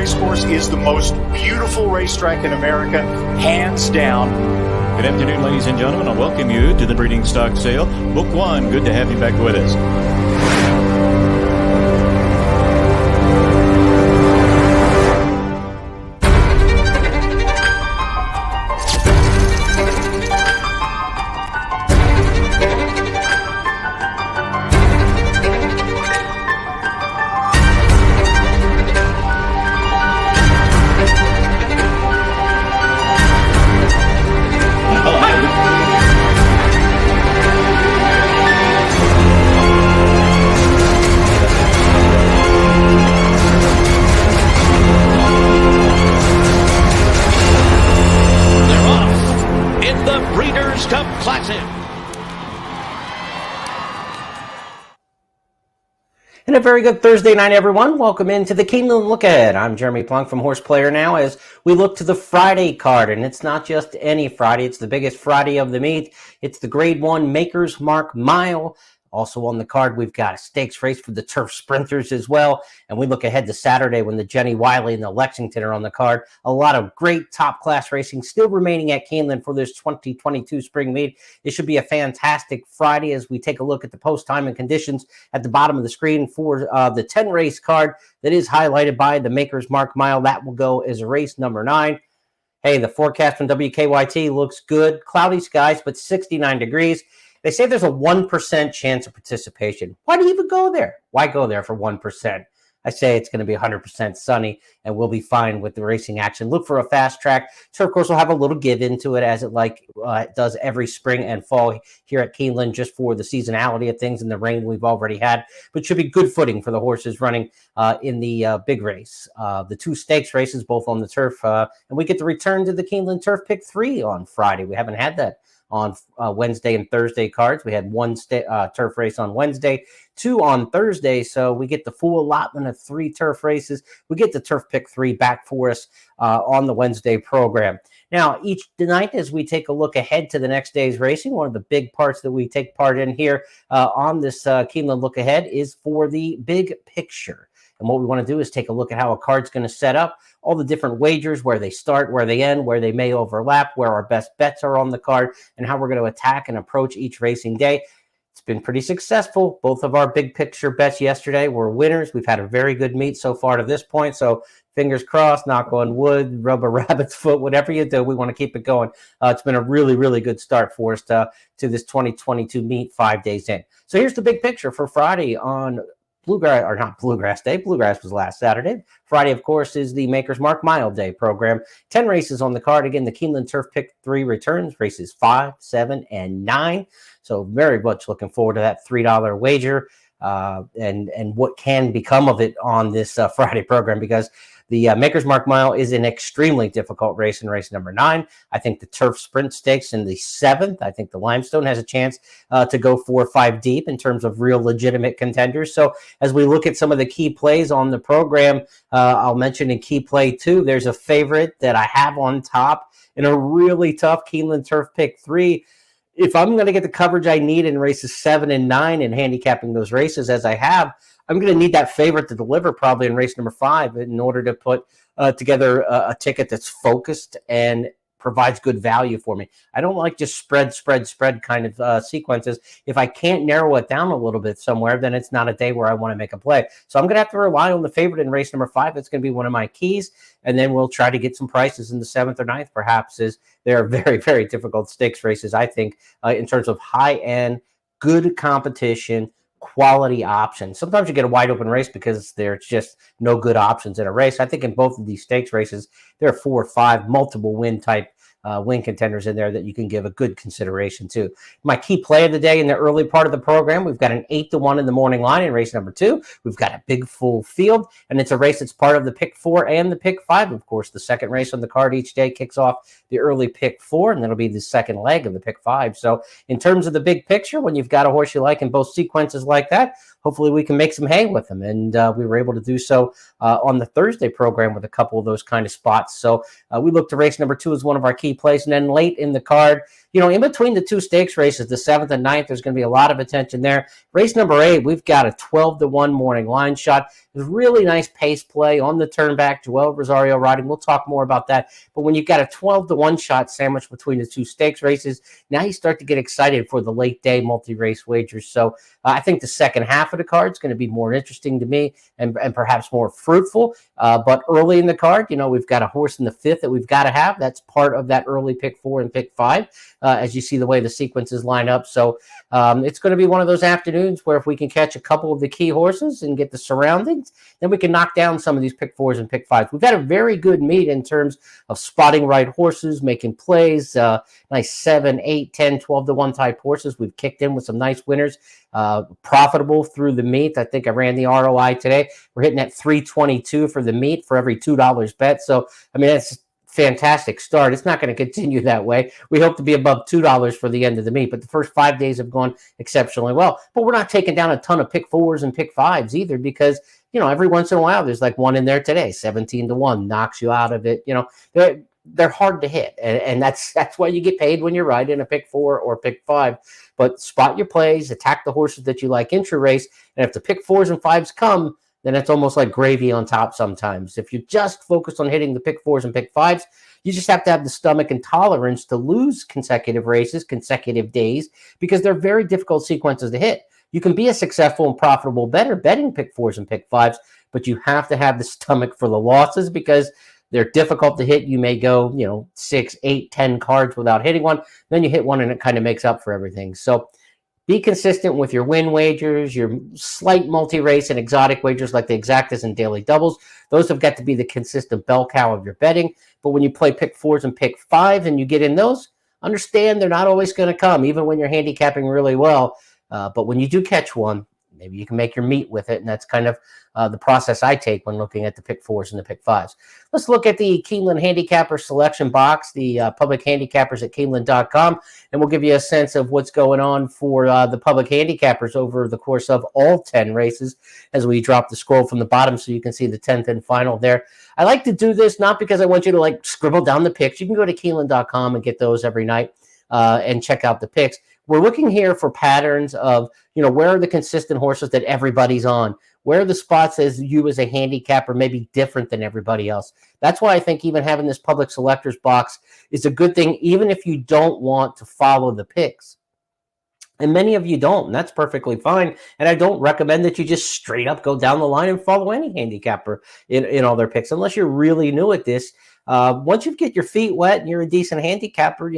Racecourse is the most beautiful racetrack in America, hands down. Good afternoon, ladies and gentlemen. I welcome you to the breeding stock sale. Book one. Good to have you back with us. And a very good Thursday night, everyone. Welcome into the Keeneland Look Ahead. I'm Jeremy Plunk from Horse Player Now as we look to the Friday card. And it's not just any Friday. It's the biggest Friday of the meet. It's the Grade 1 Maker's Mark Mile. Also on the card, we've got a stakes race for the turf sprinters as well. And we look ahead to Saturday when the Jenny Wiley and the Lexington are on the card. A lot of great top-class racing still remaining at Keeneland for this 2022 spring meet. It should be a fantastic Friday as we take a look at the post-time and conditions at the bottom of the screen for the 10-race card that is highlighted by the Maker's Mark Mile. That will go as race number 9. Hey, the forecast from WKYT looks good. Cloudy skies, but 69 degrees. They say there's a 1% chance of participation. Why do you even go there? Why go there for 1%? I say it's going to be 100% sunny, and we'll be fine with the racing action. Look for a fast track. Turf course will have a little give into it as it does every spring and fall here at Keeneland, just for the seasonality of things and the rain we've already had. But it should be good footing for the horses running in the big race. The 2 stakes races, both on the turf, and we get to return to the Keeneland Turf Pick 3 on Friday. We haven't had that on Wednesday and Thursday cards. We had 1 turf race on Wednesday, 2 on Thursday, so we get the full allotment of 3 turf races. We get the Turf Pick 3 back for us on the Wednesday program. Now, each night as we take a look ahead to the next day's racing, one of the big parts that we take part in here on this Keeneland Look Ahead is for the big picture. And what we want to do is take a look at how a card's going to set up, all the different wagers, where they start, where they end, where they may overlap, where our best bets are on the card, and how we're going to attack and approach each racing day. It's been pretty successful. Both of our big picture bets yesterday were winners. We've had a very good meet so far to this point. So fingers crossed, knock on wood, rub a rabbit's foot, whatever you do, we want to keep it going. It's been a really, really good start for us to this 2022 meet 5 days in. So here's the big picture for Friday on Bluegrass Day. Bluegrass was last Saturday. Friday, of course, is the Maker's Mark Mile Day program. 10 races on the card. Again, the Keeneland Turf Pick 3 returns, races 5, 7, and 9. So very much looking forward to that $3 wager and what can become of it on this Friday program, because the Maker's Mark Mile is an extremely difficult race in race number 9. I think the Turf Sprint Stakes in the 7th. I think the Limestone has a chance to go 4 or 5 deep in terms of real legitimate contenders. So as we look at some of the key plays on the program, I'll mention in key play 2, there's a favorite that I have on top in a really tough Keeneland Turf Pick 3. If I'm going to get the coverage I need in races 7 and 9 and handicapping those races as I have, I'm going to need that favorite to deliver probably in race number 5 in order to put together a ticket that's focused and provides good value for me. I don't like just spread kind of sequences. If I can't narrow it down a little bit somewhere, then it's not a day where I want to make a play. So I'm going to have to rely on the favorite in race number 5. That's going to be one of my keys. And then we'll try to get some prices in the 7th or 9th, perhaps, as they are very, very difficult stakes races, I think, in terms of high-end, good competition, quality options. Sometimes you get a wide open race because there's just no good options in a race. I think in both of these stakes races, there are 4 or 5 multiple win type win contenders in there that you can give a good consideration to. My key play of the day in the early part of the program, we've got an 8-1 in the morning line in race number 2. We've got a big full field, and it's a race that's part of the pick 4 and the pick 5. Of course, the second race on the card each day kicks off the early pick 4, and that'll be the second leg of the pick 5. So in terms of the big picture, when you've got a horse you like in both sequences like that, hopefully we can make some hay with them. And we were able to do so on the Thursday program with a couple of those kind of spots. So we look to race number 2 as one of our key plays. And then late in the card, in between the two stakes races, the 7th and 9th, there's going to be a lot of attention there. Race number 8, we've got a 12-1 morning line shot. It's really nice pace play on the turnback. Joel Rosario riding. We'll talk more about that. But when you've got a 12-1 shot sandwiched between the two stakes races, now you start to get excited for the late day multi-race wagers. So I think the second half of the card is going to be more interesting to me and perhaps more fruitful. But early in the card, we've got a horse in the 5th that we've got to have. That's part of that early pick 4 and pick 5, as you see the way the sequences line up. So it's going to be one of those afternoons where if we can catch a couple of the key horses and get the surroundings, then we can knock down some of these pick 4s and pick 5s. We've had a very good meet in terms of spotting right horses, making plays, nice 7, 8, 10, 12-1 type horses. We've kicked in with some nice winners, profitable through the meet. I think I ran the ROI today. We're hitting at 322 for the meet for every $2 bet. So, that's fantastic start. It's not going to continue that way. We hope to be above $2 for the end of the meet, but the first 5 days have gone exceptionally well. But we're not taking down a ton of pick 4s and pick 5s either, because every once in a while there's like one in there today, 17-1 knocks you out of it. They're hard to hit, and that's why you get paid when you're riding a pick 4 or pick 5. But spot your plays, attack the horses that you like intra-race, and if the pick 4s and 5s come, then it's almost like gravy on top sometimes. If you just focus on hitting the pick 4s and pick 5s, you just have to have the stomach and tolerance to lose consecutive races, consecutive days, because they're very difficult sequences to hit. You can be a successful and profitable bettor betting pick 4s and pick 5s, but you have to have the stomach for the losses because they're difficult to hit. You may go, 6, 8, 10 cards without hitting one. Then you hit one and it kind of makes up for everything. So be consistent with your win wagers, your slight multi-race and exotic wagers like the exactas and daily doubles. Those have got to be the consistent bell cow of your betting. But when you play pick 4s and pick 5 and you get in those, understand they're not always going to come, even when you're handicapping really well. But when you do catch one, maybe you can make your meat with it, and that's kind of the process I take when looking at the pick 4s and the pick 5s. Let's look at the Keeneland Handicapper selection box, the public handicappers at Keeneland.com, and we'll give you a sense of what's going on for the public handicappers over the course of all 10 races as we drop the scroll from the bottom so you can see the 10th and final there. I like to do this not because I want you to scribble down the picks. You can go to Keeneland.com and get those every night and check out the picks. We're looking here for patterns of, where are the consistent horses that everybody's on? Where are the spots as you as a handicapper may be different than everybody else? That's why I think even having this public selectors box is a good thing, even if you don't want to follow the picks. And many of you don't, and that's perfectly fine. And I don't recommend that you just straight up go down the line and follow any handicapper in all their picks, unless you're really new at this. Once you get your feet wet and you're a decent handicapper,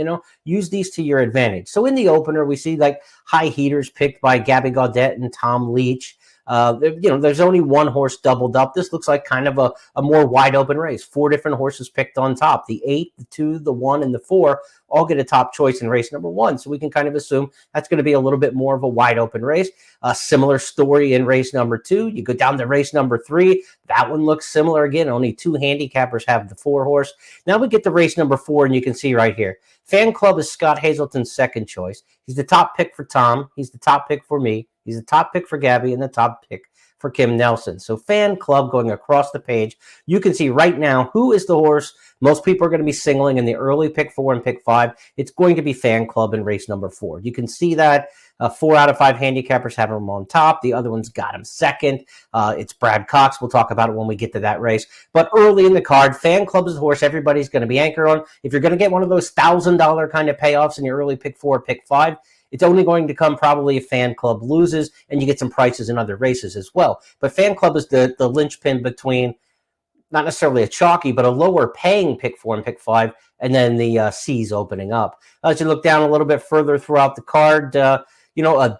use these to your advantage. So in the opener, we see high heaters picked by Gabby Gaudet and Tom Leach. There's only one horse doubled up. This looks like kind of a more wide open race. 4 different horses picked on top. The 8, the 2, the 1, and the 4 all get a top choice in race number 1. So we can kind of assume that's going to be a little bit more of a wide open race. A similar story in race number 2. You go down to race number 3. That one looks similar again. Only 2 handicappers have the 4 horse. Now we get to race number 4, and you can see right here. Fan Club is Scott Hazelton's second choice. He's the top pick for Tom. He's the top pick for me. He's the top pick for Gabby and the top pick for Kim Nelson. So Fan Club going across the page. You can see right now who is the horse most people are going to be singling in the early pick 4 and pick 5. It's going to be Fan Club in race number 4. You can see that 4 out of 5 handicappers have him on top. The other one's got him second. It's Brad Cox. We'll talk about it when we get to that race. But early in the card, Fan Club is the horse everybody's going to be anchored on. If you're going to get one of those $1,000 kind of payoffs in your early pick 4, pick 5, it's only going to come probably if Fan Club loses, and you get some prices in other races as well. But Fan Club is the linchpin between not necessarily a chalky, but a lower paying pick 4 and pick 5, and then the C's opening up. As you look down a little bit further throughout the card, a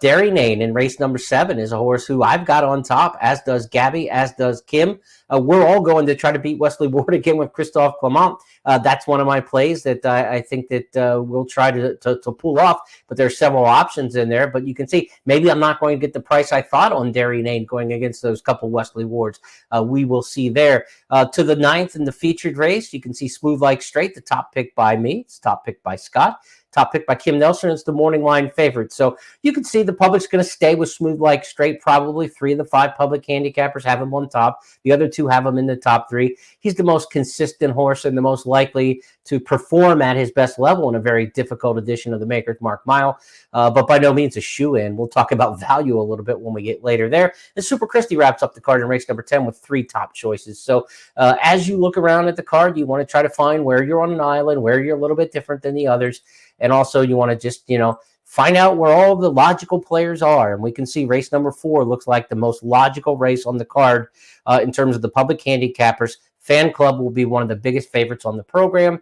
Dairy Nane in race number 7 is a horse who I've got on top, as does Gabby, as does Kim. We're all going to try to beat Wesley Ward again with Christophe Clement. That's one of my plays that I think that we'll try to pull off, but there's several options in there. But you can see maybe I'm not going to get the price I thought on Dairy Nane going against those couple Wesley Wards. We will see there. To the 9th in the featured race, you can see Smooth Like Straight, the top pick by me. It's top pick by Scott. top pick by Kim Nelson. It's the morning line favorite. So you can see the public's going to stay with Smooth Like Straight. Probably 3 of the 5 public handicappers have him on top. The other 2 have him in the top 3. He's the most consistent horse and the most likely to perform at his best level in a very difficult edition of the Maker's Mark Mile, but by no means a shoe-in. We'll talk about value a little bit when we get later there. And Super Christie wraps up the card in race number 10 with 3 top choices. So as you look around at the card, you want to try to find where you're on an island, where you're a little bit different than the others, and also you want to just, find out where all the logical players are. And we can see race number 4 looks like the most logical race on the card in terms of the public handicappers. Fan Club will be one of the biggest favorites on the program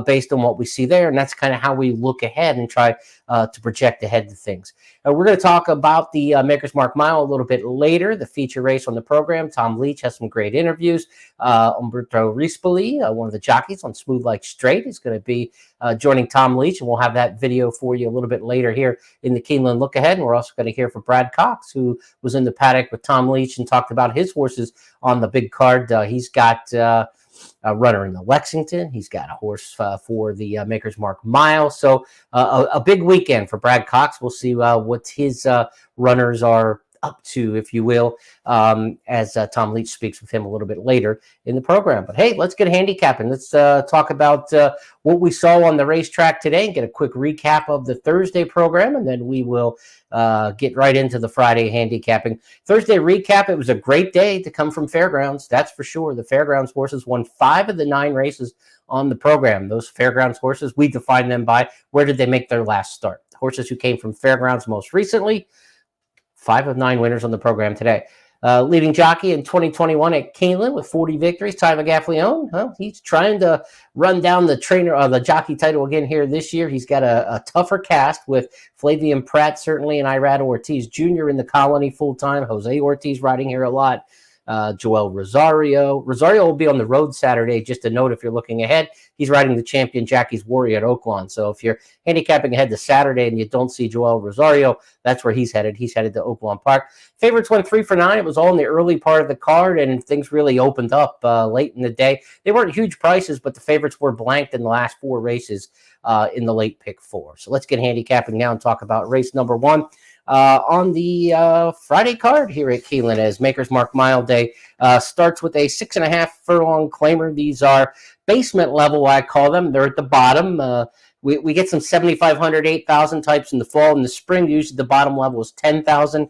based on what we see there. And that's kind of how we look ahead and try to project ahead to things. We're going to talk about the Maker's Mark Mile a little bit later, the feature race on the program. Tom Leach has some great interviews. Umberto Rispoli, one of the jockeys on Smooth Like Straight, is going to be joining Tom Leach, and we'll have that video for you a little bit later here in the Keeneland Look Ahead. And we're also going to hear from Brad Cox, who was in the paddock with Tom Leach and talked about his horses on the big card. He's got a runner in the Lexington. He's got a horse for the Maker's Mark Mile. So a big weekend for Brad Cox. We'll see what his runners are up to, if you will, as Tom Leach speaks with him a little bit later in the program. But hey, let's get handicapping. Let's talk about what we saw on the racetrack today and get a quick recap of the Thursday program, and then we will get right into the Friday handicapping. Thursday recap, it was a great day to come from Fairgrounds, that's for sure. The Fairgrounds horses won 5 of the 9 races on the program. Those Fairgrounds horses, we define them by where did they make their last start. The horses who came from Fairgrounds most recently, 5 of 9 winners on the program today. Leading jockey in 2021 at Keeneland with 40 victories, Ty McGaffleone. Well, he's trying to run down the jockey title again here this year. He's got a tougher cast with Flavian Pratt, certainly, and Irad Ortiz Jr. in the colony full-time. Jose Ortiz riding here a lot. Joel Rosario. Rosario will be on the road Saturday. Just a note, if you're looking ahead, he's riding the Champion Jackie's Warrior at Oaklawn. So if you're handicapping ahead to Saturday and you don't see Joel Rosario, that's where he's headed. He's headed to Oaklawn Park. Favorites went 3 for 9. It was all in the early part of the card, and things really opened up late in the day. They weren't huge prices, but the favorites were blanked in the last 4 races in the late pick 4. So let's get handicapping now and talk about race number 1. On the Friday card here at Keeneland, as Maker's Mark Mile Day starts with a 6.5 furlong claimer. These are basement level, I call them. They're at the bottom. We get some 7,500, 8,000 types in the fall. In the spring, usually the bottom level is 10,000.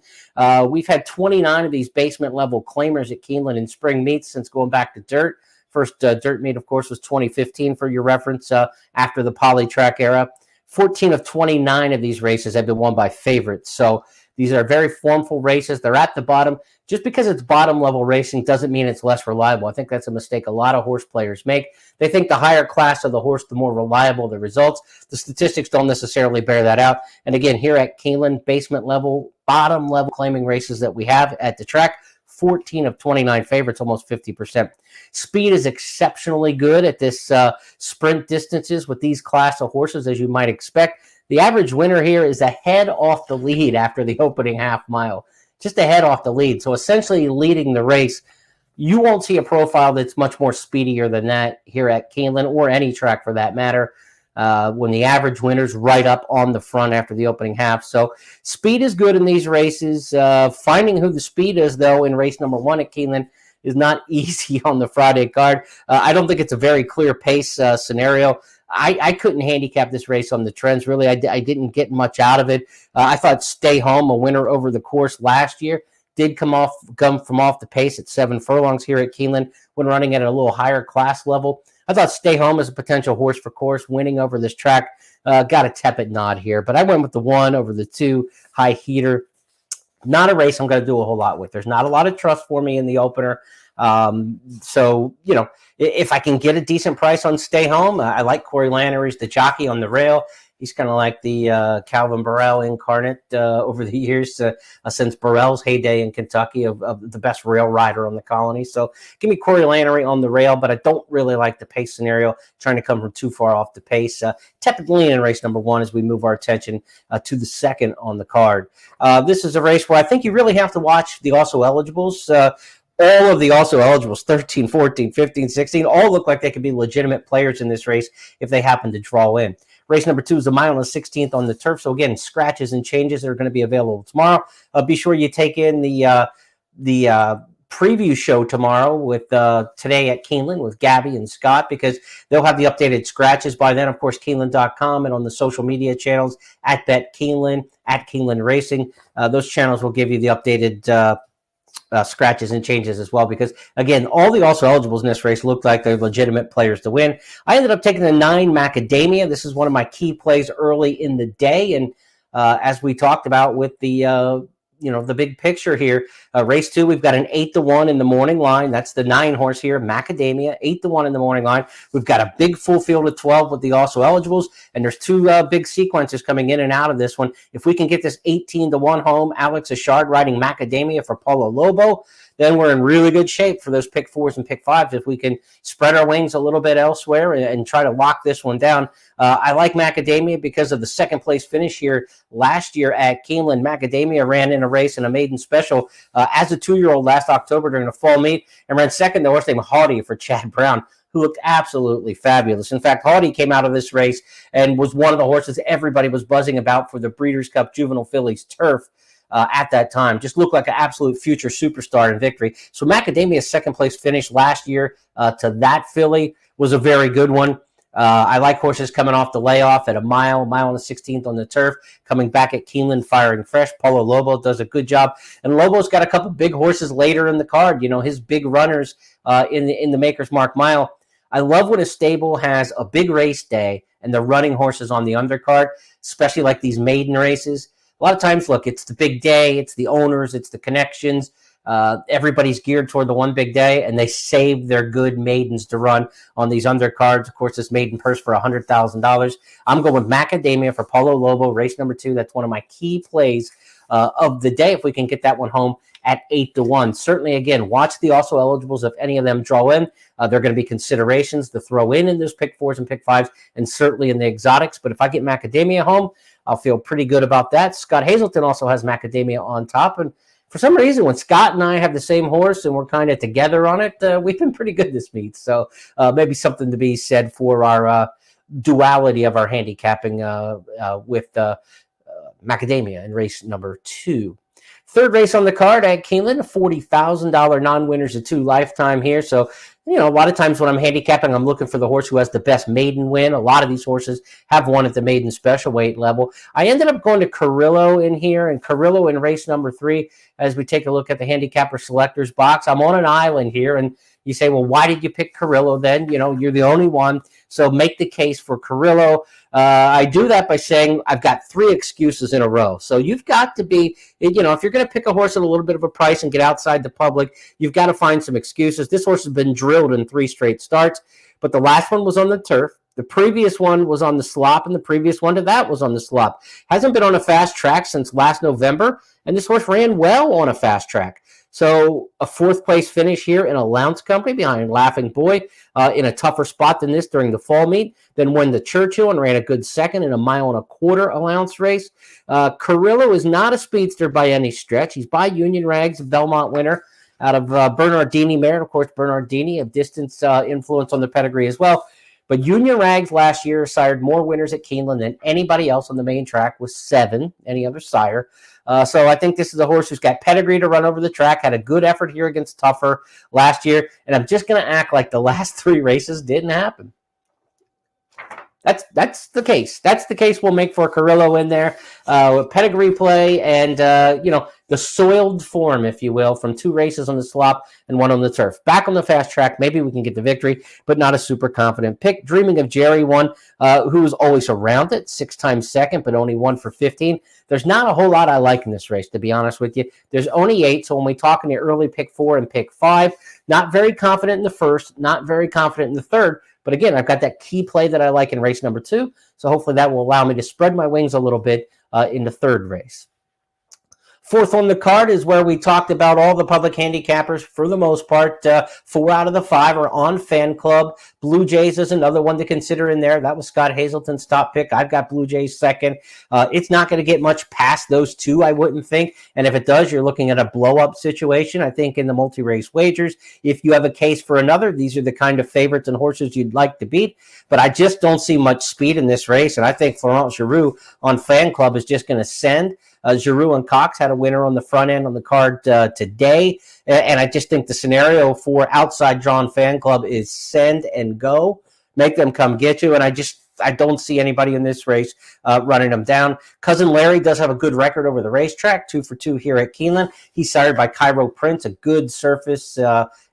We've had 29 of these basement level claimers at Keeneland in spring meets since going back to dirt. First dirt meet, of course, was 2015 for your reference after the poly track era. 14 of 29 of these races have been won by favorites. So these are very formful races. They're at the bottom. Just because it's bottom-level racing doesn't mean it's less reliable. I think that's a mistake a lot of horse players make. They think the higher class of the horse, the more reliable the results. The statistics don't necessarily bear that out. And again, here at Keeneland, basement level, bottom level claiming races that we have at the track, 14 of 29 favorites, almost 50%. Speed is exceptionally good at this sprint distances with these class of horses, as you might expect. The average winner here is a head off the lead after the opening half mile, just a head off the lead. So essentially leading the race. You won't see a profile that's much more speedier than that here at Keeneland or any track for that matter. When the average winner's right up on the front after the opening half. So speed is good in these races. Finding who the speed is, though, in race number 1 at Keeneland is not easy on the Friday card. I don't think it's a very clear pace scenario. I couldn't handicap this race on the trends, really. I didn't get much out of it. I thought Stay Home, a winner over the course last year, did come from off the pace at 7 furlongs here at Keeneland when running at a little higher class level. I thought Stay Home is a potential horse for course, winning over this track. Got a tepid nod here, but I went with the 1 over the 2 high heater. Not a race I'm going to do a whole lot with. There's not a lot of trust for me in the opener. So, if I can get a decent price on Stay Home, I like Corey Lannery's the jockey on the rail. He's kind of like the Calvin Burrell incarnate over the years since Burrell's heyday in Kentucky of the best rail rider on the colony. So give me Corey Lannery on the rail, but I don't really like the pace scenario, trying to come from too far off the pace. Tepid lean in race number 1 as we move our attention to the second on the card. This is a race where I think you really have to watch the also eligibles. All of the also eligibles, 13, 14, 15, 16, all look like they could be legitimate players in this race if they happen to draw in. Race number 2 is a mile and 16th on the turf. So again, scratches and changes are going to be available tomorrow. Be sure you take in the preview show tomorrow with Today at Keeneland with Gabby and Scott, because they'll have the updated scratches by then. Of course, Keeneland.com and on the social media channels at Bet Keeneland, at Keeneland Racing. Those channels will give you the updated scratches and changes as well, because again, all the also eligibles in this race looked like they're legitimate players to win. I ended up taking the 9 Macadamia. This is one of my key plays early in the day, and as we talked about with the the big picture here, race 2, we've got an 8-1 in the morning line. That's the 9 horse here, Macadamia, 8-1 in the morning line. We've got a big full field of 12 with the also eligibles, and there's 2 big sequences coming in and out of this one. If we can get this 18-1 home, Alex Achard riding Macadamia for Paulo Lobo, then we're in really good shape for those pick 4s and pick 5s. If we can spread our wings a little bit elsewhere and try to lock this one down. I like Macadamia because of the second place finish here last year at Keeneland. Macadamia ran in a race in a maiden special as a 2-year-old last October during the fall meet, and ran second to a horse named Haughty for Chad Brown, who looked absolutely fabulous. In fact, Haughty came out of this race and was one of the horses everybody was buzzing about for the Breeders' Cup Juvenile Fillies turf. At that time, just looked like an absolute future superstar in victory. So Macadamia's second place finish last year to that filly was a very good one. I like horses coming off the layoff at a mile and the 16th on the turf, coming back at Keeneland firing fresh. Paulo Lobo does a good job, and Lobo's got a couple big horses later in the card. His big runners in the Maker's Mark Mile. I love when a stable has a big race day and they're running horses on the undercard, especially like these maiden races. A lot of times, look, it's the big day, it's the owners, it's the connections. Everybody's geared toward the one big day, and they save their good maidens to run on these undercards. Of course, this maiden purse for $100,000. I'm going with Macadamia for Paulo Lobo, race number 2. That's one of my key plays of the day if we can get that one home at 8-1. Certainly, again, watch the also eligibles. If any of them draw in, they're going to be considerations to throw in those pick 4s and pick 5s, and certainly in the exotics. But if I get Macadamia home, I'll feel pretty good about that. Scott Hazelton also has Macadamia on top. And for some reason, when Scott and I have the same horse and we're kind of together on it, we've been pretty good this meet. So maybe something to be said for our duality of our handicapping with Macadamia in race number 2. Third race on the card at Keeneland, $40,000 non-winners of 2 lifetime here. So, a lot of times when I'm handicapping, I'm looking for the horse who has the best maiden win. A lot of these horses have won at the maiden special weight level. I ended up going to Carrillo in here, and Carrillo in race number 3, as we take a look at the handicapper selectors box. I'm on an island here, and you say, well, why did you pick Carrillo then? You're the only one. So make the case for Carrillo. I do that by saying I've got 3 excuses in a row. So you've got to be, if you're going to pick a horse at a little bit of a price and get outside the public, you've got to find some excuses. This horse has been drilled in 3 straight starts, but the last one was on the turf. The previous one was on the slop, and the previous one to that was on the slop. Hasn't been on a fast track since last November, and this horse ran well on a fast track. So a 4th place finish here in a Lounce Company behind Laughing Boy in a tougher spot than this during the fall meet. Then won the Churchill and ran a good second in a 1.25 mile allowance race. Carrillo is not a speedster by any stretch. He's by Union Rags, a Belmont winner out of Bernardini mare. Of course, Bernardini, of distance influence on the pedigree as well. But Union Rags last year sired more winners at Keeneland than anybody else on the main track, with 7, any other sire. So I think this is a horse who's got pedigree to run over the track, had a good effort here against Tougher last year, and I'm just going to act like the last 3 races didn't happen. That's the case. That's the case we'll make for Carrillo in there. Pedigree play and, the soiled form, if you will, from 2 races on the slop and 1 on the turf. Back on the fast track, maybe we can get the victory, but not a super confident pick. Dreaming of Jerry won, who's always around it, 6 times second, but only 1 for 15. There's not a whole lot I like in this race, to be honest with you. There's only 8, so when we talk in the early pick 4 and pick 5, not very confident in the first, not very confident in the third. But again, I've got that key play that I like in race number 2, so hopefully that will allow me to spread my wings a little bit in the third race. Fourth on the card is where we talked about all the public handicappers for the most part. 4 out of the 5 are on Fan Club. Blue Jays is another one to consider in there. That was Scott Hazelton's top pick. I've got Blue Jays second. It's not going to get much past those two, I wouldn't think. And if it does, you're looking at a blow-up situation. I think in the multi-race wagers, if you have a case for another, these are the kind of favorites and horses you'd like to beat. But I just don't see much speed in this race. And I think Florent Giroux on Fan Club is just going to send. Giroux and Cox had a winner on the front end on the card today. And I just think the scenario for outside drawn Fan Club is send and go. Make them come get you. And I don't see anybody in this race running them down. Cousin Larry does have a good record over the racetrack, 2 for 2 here at Keeneland. He's sired by Cairo Prince, a good surface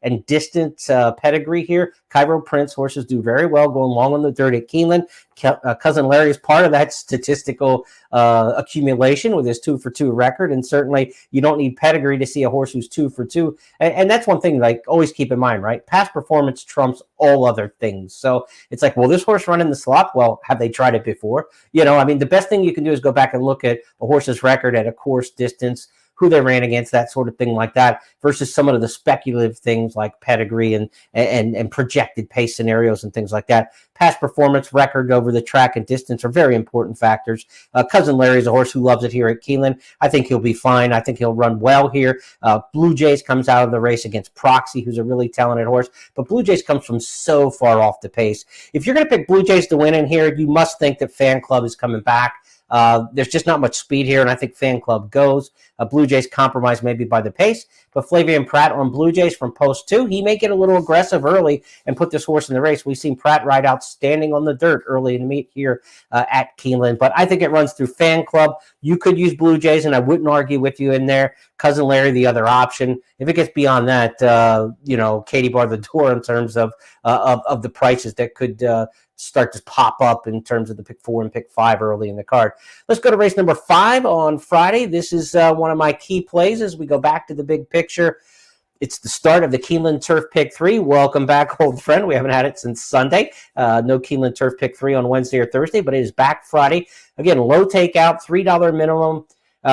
and distance pedigree here. Cairo Prince horses do very well going long on the dirt at Keeneland. Cousin Larry is part of that statistical accumulation with his 2 for 2 record, and certainly you don't need pedigree to see a horse who's 2 for 2. And that's one thing, like, always keep in mind, right? Past performance trumps all other things. So it's like, will this horse run in the slot? Well, have they tried it before? I mean, the best thing you can do is go back and look at a horse's record at a course distance, who they ran against, that sort of thing like that, versus some of the speculative things like pedigree and projected pace scenarios and things like that. Past performance, record over the track and distance are very important factors. Cousin Larry is a horse who loves it here at Keeneland. I think he'll be fine. I think he'll run well here. Blue Jays comes out of the race against Proxy, who's a really talented horse, but Blue Jays comes from so far off the pace. If you're going to pick Blue Jays to win in here, you must think that Fan Club is coming back. There's just not much speed here, and I think Fan Club goes. Blue Jays compromise maybe by the pace, but Flavien Prat on Blue Jays from post 2, he may get a little aggressive early and put this horse in the race. We've seen Prat ride outstanding on the dirt early in the meet here at Keeneland, but I think it runs through Fan Club. You could use Blue Jays, and I wouldn't argue with you in there. Cousin Larry, the other option. If it gets beyond that, Katie bar the door in terms of the prices that could start to pop up in terms of the pick 4 and pick 5 early in the card. Let's go to race number 5 on Friday. This is one of my key plays as we go back to the big picture. It's the start of the Keeneland Turf Pick 3. Welcome back, old friend. We haven't had it since Sunday. No Keeneland Turf Pick 3 on Wednesday or Thursday, but it is back Friday. Again, low takeout, $3 minimum.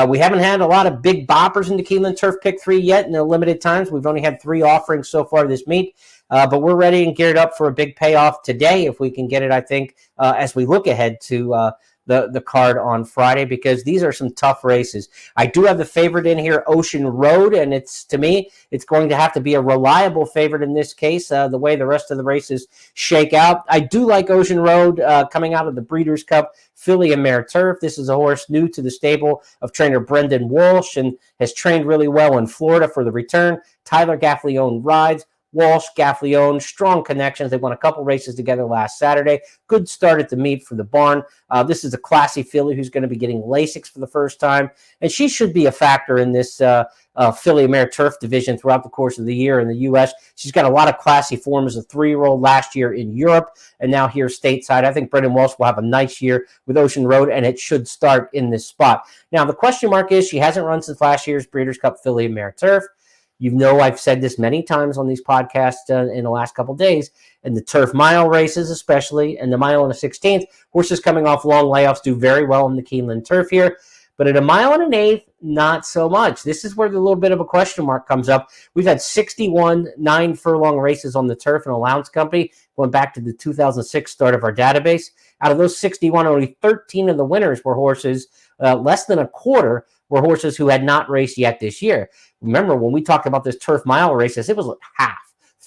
We haven't had a lot of big boppers in the Keeneland Turf Pick 3 yet in the limited times. We've only had 3 offerings so far this meet. But we're ready and geared up for a big payoff today if we can get it, I think, as we look ahead to the card on Friday, because these are some tough races. I do have the favorite in here, Ocean Road, and to me, it's going to have to be a reliable favorite in this case, the way the rest of the races shake out. I do like Ocean Road coming out of the Breeders' Cup Filly and Mare Turf. This is a horse new to the stable of trainer Brendan Walsh and has trained really well in Florida for the return. Tyler Gaffleone rides. Walsh, Gaffleone, strong connections. They won a couple races together last Saturday. Good start at the meet for the barn. This is a classy filly who's going to be getting Lasix for the first time, and she should be a factor in this Filly and Mare Turf division throughout the course of the year in the U.S. She's got a lot of classy form as a 3-year-old last year in Europe, and now here stateside. I think Brendan Walsh will have a nice year with Ocean Road, and it should start in this spot. Now, the question mark is she hasn't run since last year's Breeders' Cup Filly and Mare Turf. You know, I've said this many times on these podcasts in the last couple of days, and the turf mile races especially, and the mile and a 16th, horses coming off long layoffs do very well in the Keeneland Turf here. But at a mile and an eighth, not so much. This is where the little bit of a question mark comes up. We've had 61 9-furlong races on the turf and allowance company going back to the 2006 start of our database. Out of those 61, only 13 of the winners were horses, less than a quarter were horses who had not raced yet this year. Remember, when we talked about this turf mile races, it was half,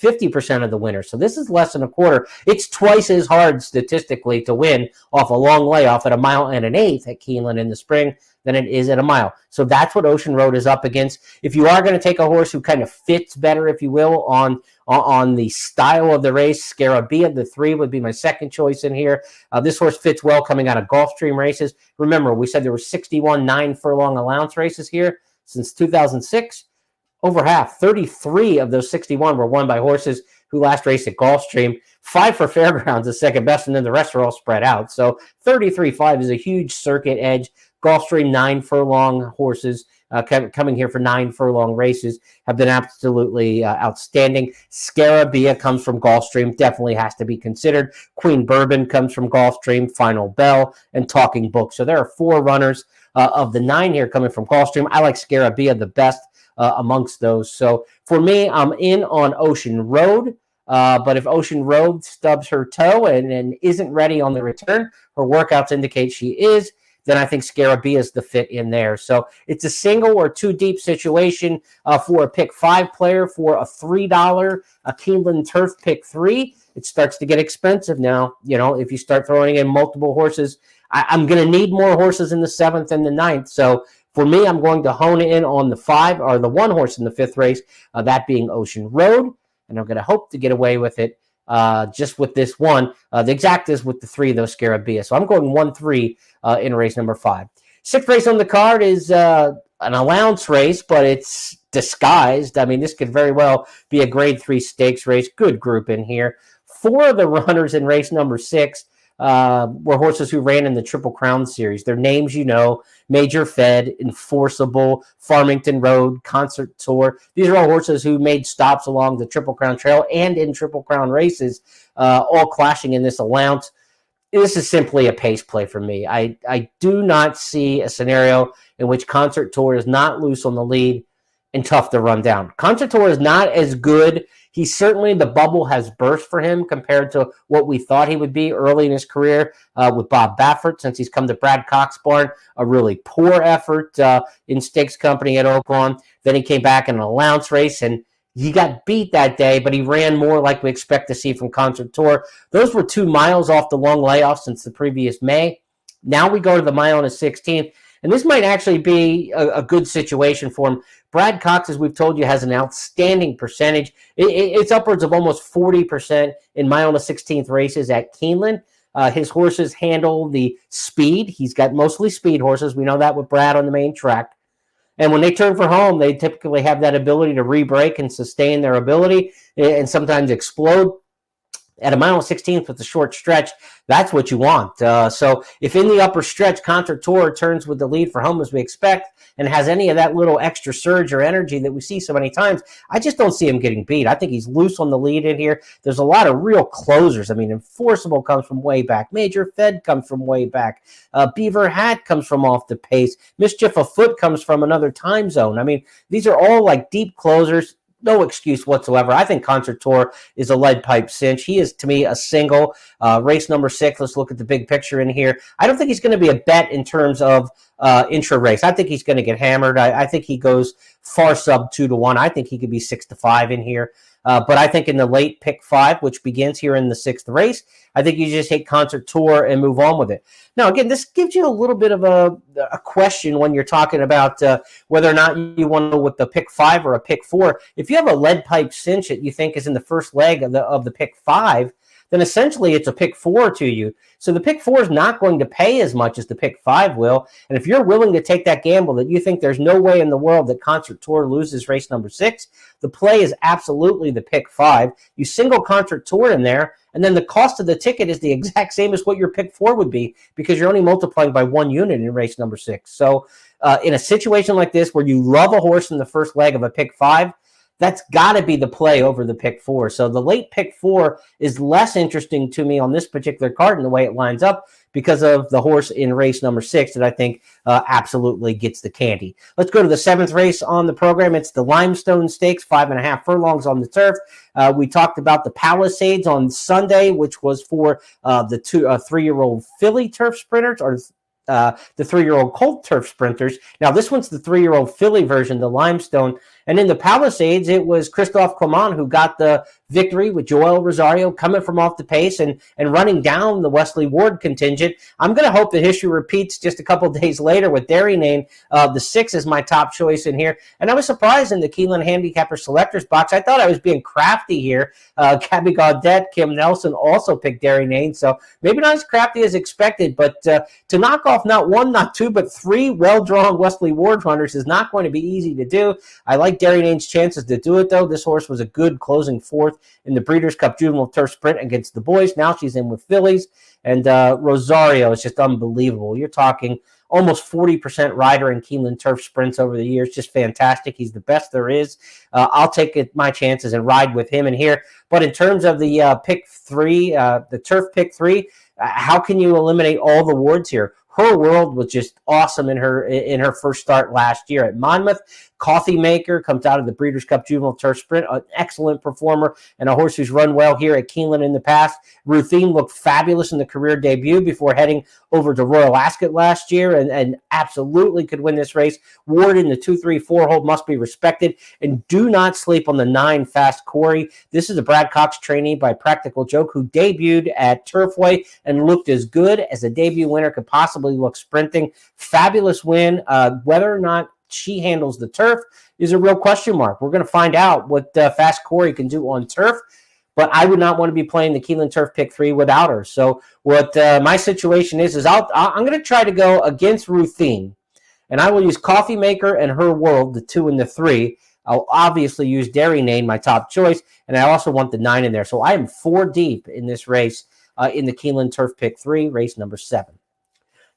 50% of the winners. So this is less than a quarter. It's twice as hard statistically to win off a long layoff at a mile and an eighth at Keeneland in the spring than it is at a mile. So that's what Ocean Road is up against. If you are going to take a horse who kind of fits better, if you will, on the style of the race, Scarabia, the 3 would be my second choice in here. This horse fits well coming out of Gulfstream races. Remember, we said there were 61 9-furlong allowance races here since 2006. Over half, 33 of those 61 were won by horses who last raced at Gulfstream. 5 for Fairgrounds is second best, and then the rest are all spread out. So 33-5 is a huge circuit edge. Gulfstream 9-furlong horses coming here for 9-furlong races have been absolutely outstanding. Scarabia comes from Gulfstream, definitely has to be considered. Queen Bourbon comes from Gulfstream, Final Bell, and Talking Book. So there are 4 runners of the 9 here coming from Gulfstream. I like Scarabia the best amongst those. So for me, I'm in on Ocean Road. But if Ocean Road stubs her toe and isn't ready on the return, her workouts indicate she is, then I think Scarabia is the fit in there. So it's a single or two deep situation for a pick 5 player for a $3 a Keeneland Turf pick 3. It starts to get expensive now. If you start throwing in multiple horses, I'm going to need more horses in the 7th and the 9th. So for me, I'm going to hone in on the 5 or the 1 horse in the 5th race, that being Ocean Road. And I'm going to hope to get away with it just with this one. The exact is with the 3, though, Scarabia. So I'm going 1-3 in race number 5. 6th race on the card is an allowance race, but it's disguised. I mean, this could very well be a grade 3 stakes race. Good group in here. 4 of the runners in race number 6 were horses who ran in the Triple Crown series. Their names, Major Fed, Enforceable, Farmington Road, Concert Tour. These are all horses who made stops along the Triple Crown Trail and in Triple Crown races, all clashing in this allowance. This is simply a pace play for me. I do not see a scenario in which Concert Tour is not loose on the lead and tough to run down. Concert Tour is not as good. He's certainly, the bubble has burst for him compared to what we thought he would be early in his career with Bob Baffert, since he's come to Brad Cox barn. A really poor effort in stakes company at Oaklawn. Then he came back in an allowance race, and he got beat that day, but he ran more like we expect to see from Concert Tour. Those were 2 miles off the long layoff since the previous May. Now we go to the mile and a 16th. And this might actually be a good situation for him. Brad Cox, as we've told you, has an outstanding percentage. It's upwards of almost 40% in mile and a 16th races at Keeneland. His horses handle the speed. He's got mostly speed horses. We know that with Brad on the main track. And when they turn for home, they typically have that ability to re-break and sustain their ability and sometimes explode. At a mile and 16th with the short stretch, that's what you want. So if in the upper stretch, Concert Tour turns with the lead for home as we expect and has any of that little extra surge or energy that we see so many times, I just don't see him getting beat. I think he's loose on the lead in here. There's a lot of real closers. I mean, Enforceable comes from way back. Major Fed comes from way back. Beaver Hat comes from off the pace. Mischief Afoot comes from another time zone. I mean, these are all like deep closers. No excuse whatsoever. I think Concert Tour is a lead pipe cinch. He is, to me, a single. Race number 6, let's look at the big picture in here. I don't think he's going to be a bet in terms of intra-race. I think he's going to get hammered. I think he goes far sub 2-1. I think he could be 6-5 in here. But I think in the late pick 5, which begins here in the 6th race, I think you just take Concert Tour and move on with it. Now, again, this gives you a little bit of a question when you're talking about whether or not you want to go with the pick 5 or a pick 4. If you have a lead pipe cinch that you think is in the first leg of the pick 5, then essentially it's a pick 4 to you. So the pick 4 is not going to pay as much as the pick 5 will. And if you're willing to take that gamble that you think there's no way in the world that Concert Tour loses race number 6, the play is absolutely the pick 5. You single Concert Tour in there, and then the cost of the ticket is the exact same as what your pick 4 would be because you're only multiplying by 1 unit in race number 6. So in a situation like this where you love a horse in the first leg of a pick 5, that's got to be the play over the pick 4. So the late pick 4 is less interesting to me on this particular card in the way it lines up because of the horse in race number 6 that I think absolutely gets the candy. Let's go to the 7th race on the program. It's the Limestone Stakes, 5.5 furlongs on the turf. We talked about the Palisades on Sunday, which was for the 3-year-old filly turf sprinters, or the 3-year-old colt turf sprinters. Now, this one's the 3-year-old filly version, the Limestone. And in the Palisades, it was Christophe Clement who got the victory with Joel Rosario coming from off the pace and running down the Wesley Ward contingent. I'm going to hope that history repeats just a couple days later with Darrynane. The 6 is my top choice in here. And I was surprised in the Keeneland Handicapper Selectors box. I thought I was being crafty here. Gabby Gaudette, Kim Nelson also picked Darrynane. So maybe not as crafty as expected, but to knock off not 1, not 2, but 3 well-drawn Wesley Ward runners is not going to be easy to do. I like Darrynane's chances to do it, though. This horse was a good closing 4th in the Breeders' Cup Juvenile Turf Sprint against the boys. Now she's in with fillies. And Rosario is just unbelievable. You're talking almost 40% rider in Keeneland Turf Sprints over the years. Just fantastic. He's the best there is. I'll take my chances and ride with him in here. But in terms of the pick 3, the turf pick 3, how can you eliminate all the wards here? Her World was just awesome in her first start last year at Monmouth. Coffee Maker comes out of the Breeders' Cup Juvenile Turf Sprint, an excellent performer and a horse who's run well here at Keeneland in the past. Ruthine looked fabulous in the career debut before heading over to Royal Ascot last year and absolutely could win this race. Ward in the 2-3-4 hold must be respected, and do not sleep on the 9 Fast Corey. This is a Brad Cox trainee by Practical Joke who debuted at Turfway and looked as good as a debut winner could possibly look sprinting. Fabulous win. Whether or not she handles the turf is a real question mark. We're going to find out what Fast Corey can do on turf, but I would not want to be playing the Keeneland Turf Pick 3 without her. So what my situation is I'm going to try to go against Ruthine, and I will use Coffee Maker and Her World, the 2 and the 3. I'll obviously use Dairy Nane, my top choice, and I also want the 9 in there. So I am 4 deep in this race in the Keeneland Turf Pick 3, race number 7.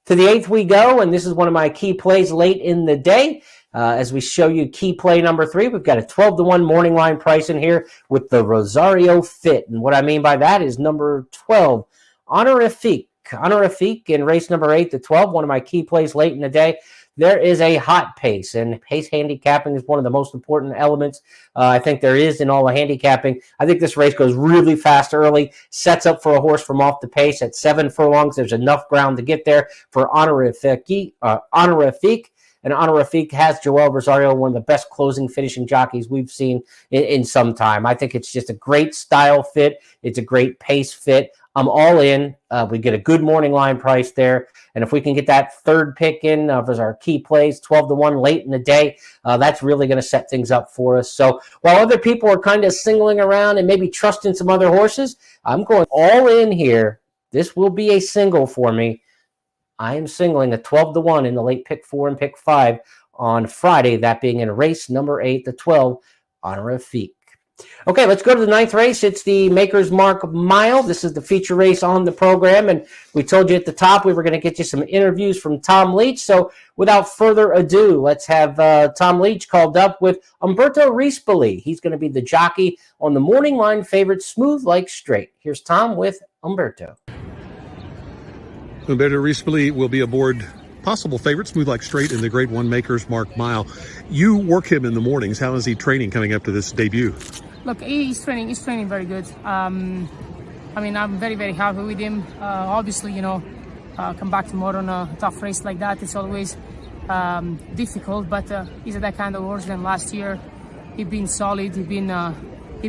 To the 8th we go, and this is one of my key plays late in the day. As we show you key play number 3, we've got a 12-1 morning line price in here with the Rosario Fit. And what I mean by that is number 12, Honorifique. Honorifique in race number 8 to 12, one of my key plays late in the day. There is a hot pace, and pace handicapping is one of the most important elements I think there is in all the handicapping. I think this race goes really fast early, sets up for a horse from off the pace at 7 furlongs. There's enough ground to get there for Honorifique. And Honorifique has Joel Rosario, one of the best closing finishing jockeys we've seen in some time. I think it's just a great style fit. It's a great pace fit. I'm all in. We get a good morning line price there. And if we can get that 3rd pick in as our key plays, 12-1 late in the day, that's really going to set things up for us. So while other people are kind of singling around and maybe trusting some other horses, I'm going all in here. This will be a single for me. I am singling a 12-1 in the late pick 4 and pick 5 on Friday, that being in race number 8 to 12, Honorifique. Okay, let's go to the 9th race. It's the Maker's Mark Mile. This is the feature race on the program, and we told you at the top we were going to get you some interviews from Tom Leach. So without further ado, let's have Tom Leach called up with Umberto Rispoli. He's going to be the jockey on the morning line favorite, Smooth Like Straight. Here's Tom with Umberto. Umberto Rispoli will be aboard possible favorite, Smooth Like Straight, in the Grade 1 Maker's Mark Mile. You work him in the mornings. How is he training coming up to this debut? Look, he's training very good. I mean, I'm very, very happy with him. Obviously, come back tomorrow on a tough race like that. It's always difficult, but he's that kind of horse. Than last year, he's been solid. He's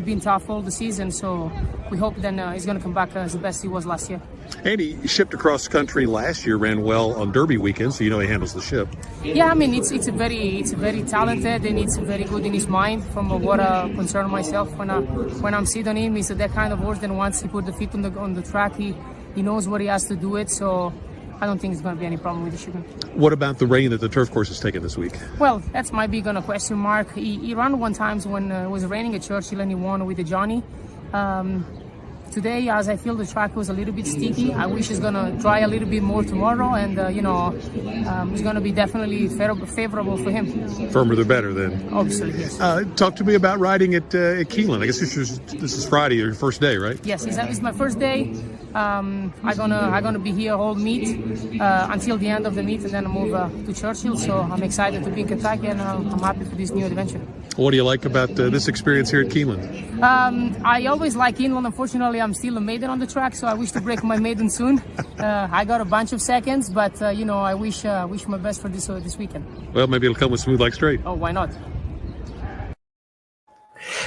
been tough all the season. So we hope then he's going to come back as the best he was last year. And he shipped across country last year, ran well on Derby weekend, so he handles the ship. Yeah, I mean, it's very talented, and it's very good in his mind. From what concern myself when I'm sitting on him, he's that kind of horse. Then once he put the feet on the track, he knows what he has to do it. So I don't think it's going to be any problem with the shipment. What about the rain that the turf course has taken this week? Well, that's my big question mark. He ran one time when it was raining at Churchill, and he won with the Johnny. Today, as I feel the track was a little bit sticky, I wish it's going to dry a little bit more tomorrow, and it's going to be definitely favorable for him. Firmer the better, then. Obviously, yes. Talk to me about riding at Keeneland. I guess this is Friday, your first day, right? Yes, it's my first day. I'm gonna be here whole meet until the end of the meet, and then I move to Churchill. So I'm excited to be in Kentucky, and I'm happy for this new adventure. What do you like about this experience here at Keeneland? I always like Keeneland. Unfortunately, I'm still a maiden on the track, so I wish to break my maiden soon. I got a bunch of seconds, but I wish my best for this weekend. Well, maybe it'll come with Smooth Like Straight. Oh, why not?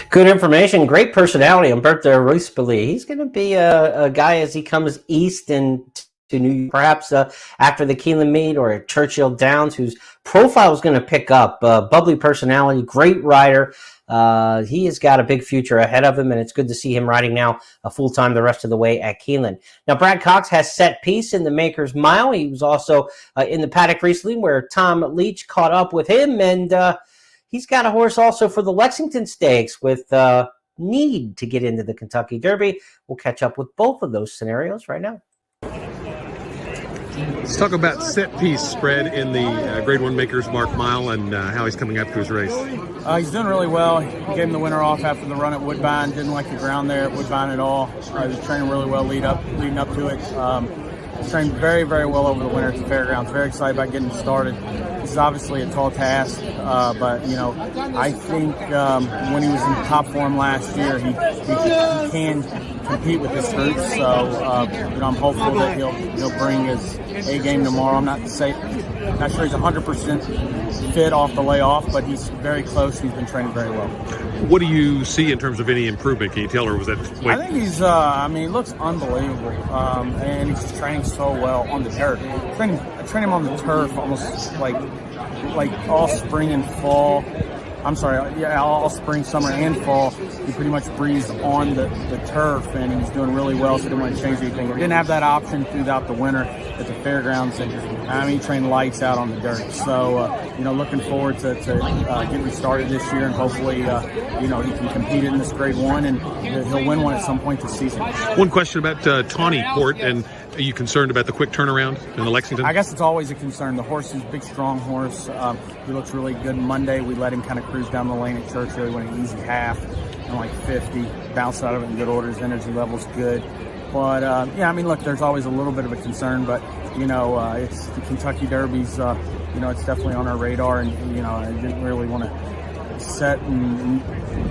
Good information, great personality, Umberto Rispoli. He's going to be a guy as he comes east and to New York, perhaps after the Keeneland meet or at Churchill Downs, whose profile is going to pick up. Bubbly personality, great rider. He has got a big future ahead of him, and it's good to see him riding now full-time the rest of the way at Keeneland. Now, Brad Cox has set piece in the Maker's Mile. He was also in the paddock recently where Tom Leach caught up with him, and he's got a horse also for the Lexington Stakes with need to get into the Kentucky Derby. We'll catch up with both of those scenarios right now. Let's talk about set piece spread in the Grade 1 Maker's Mark Mile and how he's coming up to his race. He's doing really well. He gave him the winner off after the run at Woodbine. Didn't like the ground there at Woodbine at all. He was training really well leading up to it. trained very, very well over the winter at the fairgrounds. Very excited about getting started. This is obviously a tall task, but I think when he was in top form last year, he can compete with this group. So I'm hopeful that he'll bring his A game tomorrow. I'm not sure he's 100% fit off the layoff, but he's very close. He's been training very well. What do you see in terms of any improvement? Can you tell, or was that? I think he's. He looks unbelievable, and he's training so well on the dirt. I train him on the turf almost like all spring and fall. I'm sorry, yeah, all spring, summer, and fall. He pretty much breathes on the turf, and he's doing really well, so didn't want to change anything. We didn't have that option throughout the winter at the fairgrounds, and he trained lights out on the dirt. So, looking forward to getting started this year, and hopefully, he can compete in this grade one, and he'll win one at some point this season. One question about Tawny Port, and are you concerned about the quick turnaround in the Lexington? I guess it's always a concern. The horse is a big, strong horse. He looks really good. Monday, we let him kind of cruise down the lane at Churchill. He went an easy half, like 50, bounced out of it in good order. His energy level's good. But, look, there's always a little bit of a concern, but, it's the Kentucky Derby's, it's definitely on our radar, and, I didn't really want to set and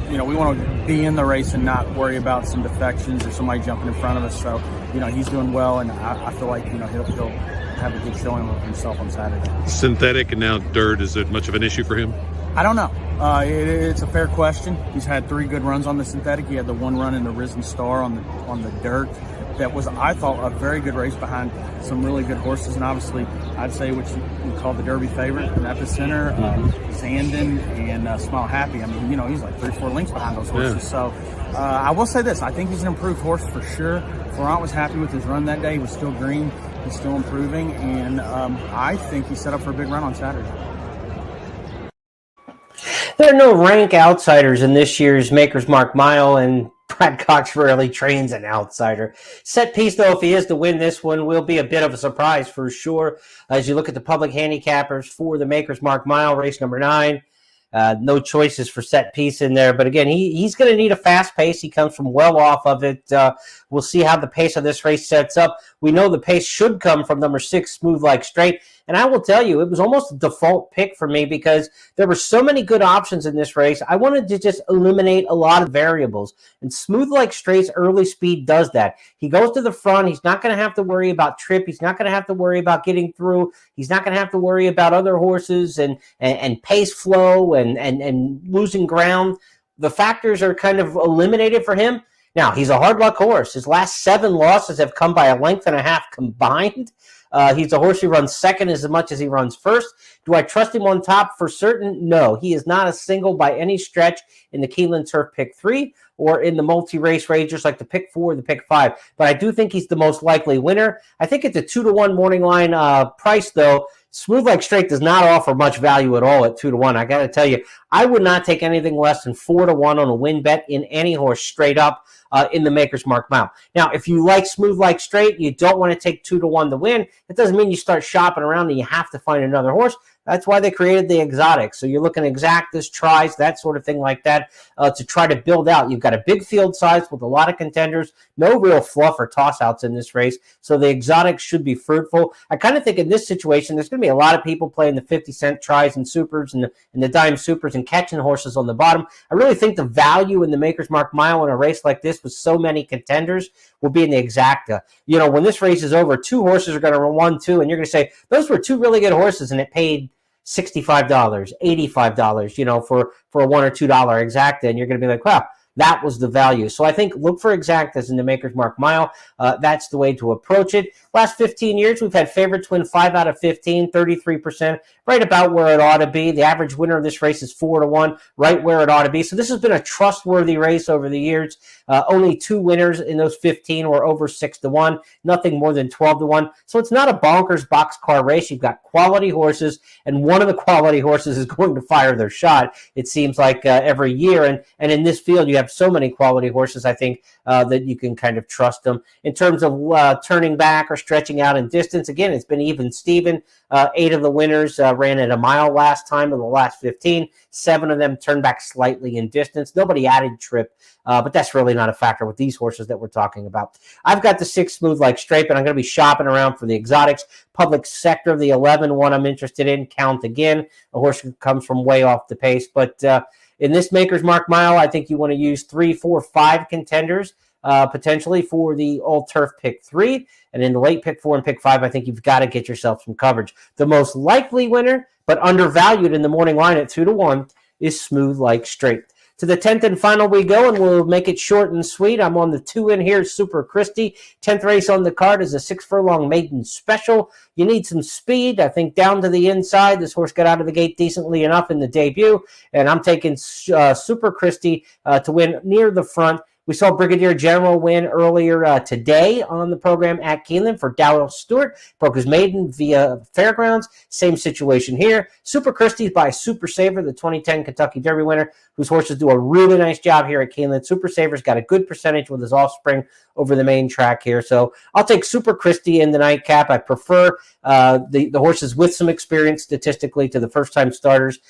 we want to be in the race and not worry about some defections or somebody jumping in front of us. So, he's doing well, and I feel like, he'll have a good showing of himself on Saturday. Synthetic and now dirt, is it much of an issue for him? I don't know. It's a fair question. He's had 3 good runs on the synthetic. He had the 1 run in the Risen Star on the dirt. That was, I thought, a very good race behind some really good horses. And obviously, I'd say what you call the Derby favorite, Epicenter, Zandon, and Smile Happy. I mean, he's like 3-4 lengths behind those horses. Yeah. So I will say this. I think he's an improved horse for sure. Florent was happy with his run that day. He was still green. He's still improving. And I think he's set up for a big run on Saturday. There are no rank outsiders in this year's Maker's Mark Mile, and Brad Cox rarely trains an outsider. Set piece, though, if he is to win this one, will be a bit of a surprise for sure. As you look at the public handicappers for the Maker's Mark Mile, race number 9, no choices for set piece in there. But again, he's going to need a fast pace. He comes from well off of it. We'll see how the pace of this race sets up. We know the pace should come from number 6, Smooth Like Straight. And I will tell you, it was almost a default pick for me because there were so many good options in this race. I wanted to just eliminate a lot of variables. And Smooth Like Straight's early speed does that. He goes to the front. He's not going to have to worry about trip. He's not going to have to worry about getting through. He's not going to have to worry about other horses and pace flow and losing ground. The factors are kind of eliminated for him. Now, he's a hard luck horse. His last 7 losses have come by a length and a half combined. He's a horse who runs second as much as he runs first. Do I trust him on top for certain? No. He is not a single by any stretch in the Keeneland Turf Pick 3 or in the multi-race rangers like the Pick 4 or the Pick 5. But I do think he's the most likely winner. I think at the 2-1 morning line price, though, Smooth Like Straight does not offer much value at all at 2-1. I got to tell you, I would not take anything less than 4-1 on a win bet in any horse straight up in the Maker's Mark Mile. Now, if you like Smooth Like Straight, you don't want to take 2-1 to win. It doesn't mean you start shopping around and you have to find another horse. That's why they created the exotics. So you're looking exactas, tries, that sort of thing like that to try to build out. You've got a big field size with a lot of contenders, no real fluff or toss-outs in this race. So the exotics should be fruitful. I kind of think in this situation, there's going to be a lot of people playing the 50-cent tries and supers and the dime supers and catching horses on the bottom. I really think the value in the Maker's Mark Mile in a race like this with so many contenders will be in the exacta. When this race is over, 2 horses are going to run 1-2, and you're going to say, those were 2 really good horses, and it paid $65, $85, for a $1 or $2 exacta, and you're going to be like, wow, that was the value. So I think look for exactas in the Maker's Mark Mile. That's the way to approach it. Last 15 years, we've had favorites win 5 out of 15, 33%, right about where it ought to be. The average winner of this race is 4-1, right where it ought to be. So this has been a trustworthy race over the years. Only 2 winners in those 15 were over 6-1, nothing more than 12-1. So it's not a bonkers boxcar race. You've got quality horses, and one of the quality horses is going to fire their shot, it seems like, every year. And in this field, you have so many quality horses, I think, that you can kind of trust them. In terms of turning back or stretching out in distance, again, it's been even Steven. 8 of the winners ran at a mile last time in the last 15. 7 of them turned back slightly in distance. Nobody added trip, but that's really not a factor with these horses that we're talking about. I've got the 6 Smooth Like Straight, and I'm going to be shopping around for the exotics. Public Sector of the 11, one I'm interested in. Count Again, a horse who comes from way off the pace. But in this Maker's Mark Mile, I think you want to use 3, 4, 5 contenders potentially for the All Turf pick 3. And in the late pick 4 and pick 5, I think you've got to get yourself some coverage. The most likely winner, but undervalued in the morning line at 2-1, is Smooth Like Straight. To the 10th and final we go, and we'll make it short and sweet. I'm on the 2 in here, Super Christie. 10th race on the card is a 6-furlong maiden special. You need some speed. I think down to the inside. This horse got out of the gate decently enough in the debut, and I'm taking Super Christie to win near the front. We saw Brigadier General win earlier today on the program at Keeneland for Darrell Stewart. Broke his maiden via Fairgrounds. Same situation here. Super Christie's by Super Saver, the 2010 Kentucky Derby winner, whose horses do a really nice job here at Keeneland. Super Saver's got a good percentage with his offspring over the main track here. So I'll take Super Christie in the nightcap. I prefer the horses with some experience statistically to the first-time starters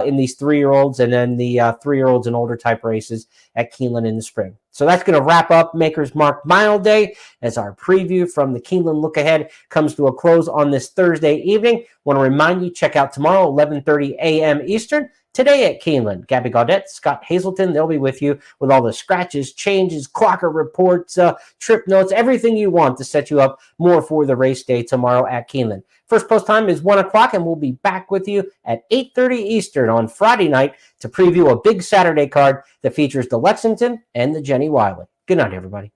in these 3-year-olds and then the 3-year-olds and older type races at Keeneland in the spring. So that's going to wrap up Maker's Mark Mile Day as our preview from the Keeneland Look Ahead comes to a close on this Thursday evening. Want to remind you, check out tomorrow, 11:30 a.m. Eastern. Today at Keeneland, Gabby Gaudette, Scott Hazelton, they'll be with you with all the scratches, changes, clocker reports, trip notes, everything you want to set you up more for the race day tomorrow at Keeneland. First post time is 1 o'clock, and we'll be back with you at 8:30 Eastern on Friday night to preview a big Saturday card that features the Lexington and the Jenny Wiley. Good night, everybody.